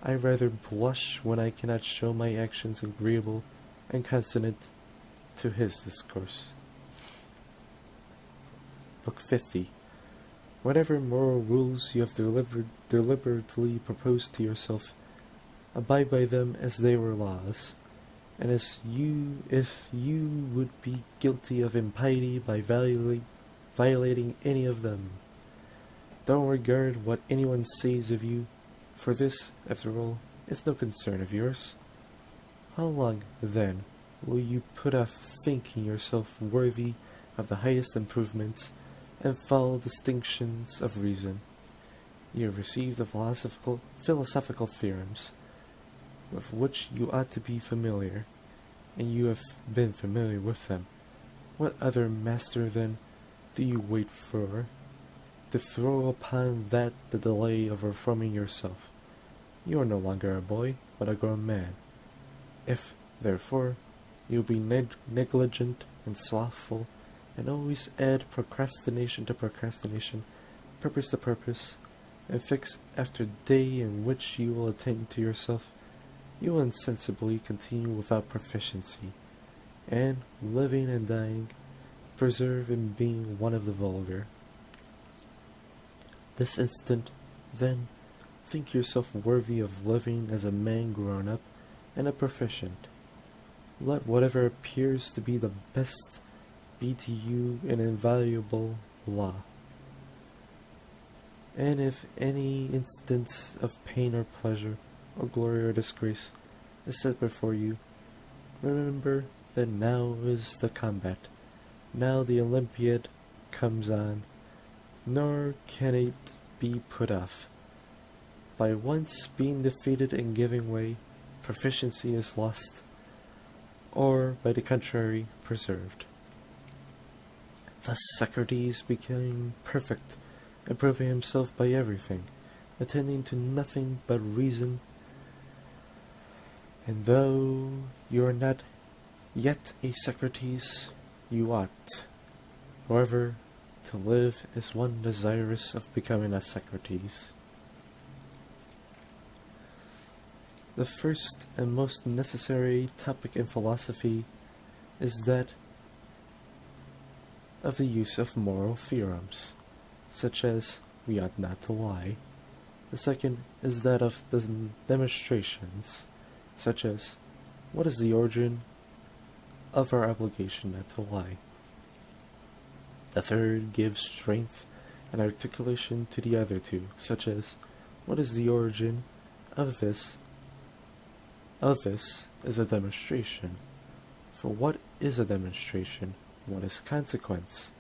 I rather blush when I cannot show my actions agreeable and consonant to his discourse. Book 50. Whatever moral rules you have deliberately proposed to yourself, abide by them as they were laws, and if you would be guilty of impiety by violating any of them. Don't regard what anyone says of you, for this, after all, is no concern of yours. How long, then, will you put off thinking yourself worthy of the highest improvements and follow distinctions of reason? You have received the philosophical theorems with which you ought to be familiar, and you have been familiar with them. What other master, then, do you wait for, to throw upon that the delay of reforming yourself? You are no longer a boy, but a grown man. If, therefore, you be negligent and slothful, and always add procrastination to procrastination, purpose to purpose, and fix after day in which you will attain to yourself, you will insensibly continue without proficiency, and, living and dying, preserve in being one of the vulgar. This instant, then, think yourself worthy of living as a man grown up and a proficient. Let whatever appears to be the best be to you an invaluable law. And if any instance of pain or pleasure, or glory or disgrace, is set before you, remember that now is the combat, now the Olympiad comes on, nor can it be put off. By once being defeated and giving way, proficiency is lost, or, by the contrary, preserved. Thus Socrates became perfect, improving himself by everything, attending to nothing but reason. And though you are not yet a Socrates, you ought, however, to live as one desirous of becoming a Socrates. The first and most necessary topic in philosophy is that of the use of moral theorems, such as we ought not to lie. The second is that of the demonstrations, such as what is the origin of our obligation not to lie. The third gives strength and articulation to the other two, such as what is the origin of this. Of this is a demonstration. For what is a demonstration? What is consequence?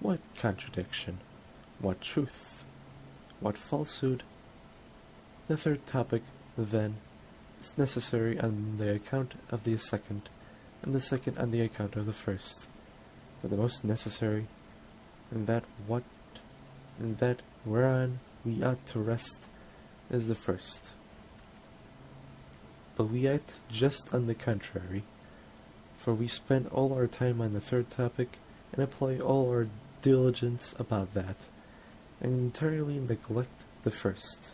What contradiction? What truth? What falsehood? The third topic, then, is necessary on the account of the second, and the second on the account of the first. But the most necessary, and that whereon we ought to rest, is the first. But we act just on the contrary, for we spend all our time on the third topic, and apply all our diligence about that, and entirely neglect the first.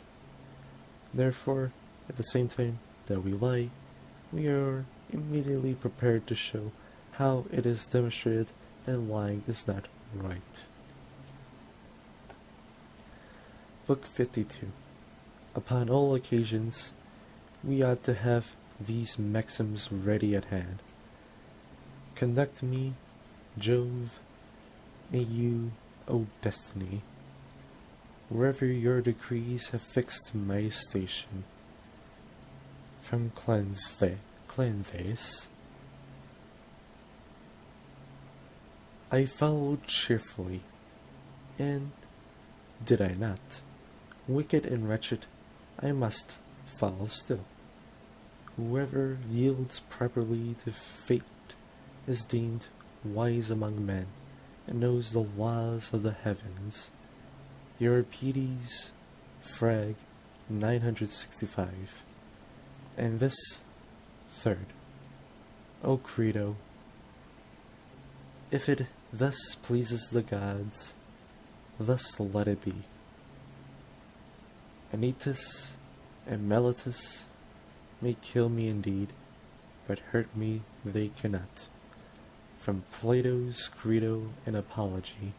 Therefore, at the same time that we lie, we are immediately prepared to show how it is demonstrated that lying is not right. Book 52. Upon all occasions, we ought to have these maxims ready at hand. Conduct me, Jove, and you, O destiny. wherever your decrees have fixed my station. From Clanvase, I followed cheerfully, and did I not, wicked and wretched, I must follow still. Whoever yields properly to fate is deemed wise among men, and knows the laws of the heavens. Euripides, Frag, 965. And this third, O Credo, if it thus pleases the gods, thus let it be. Anytus and Meletus may kill me indeed, but hurt me they cannot. From Plato's Credo and Apology,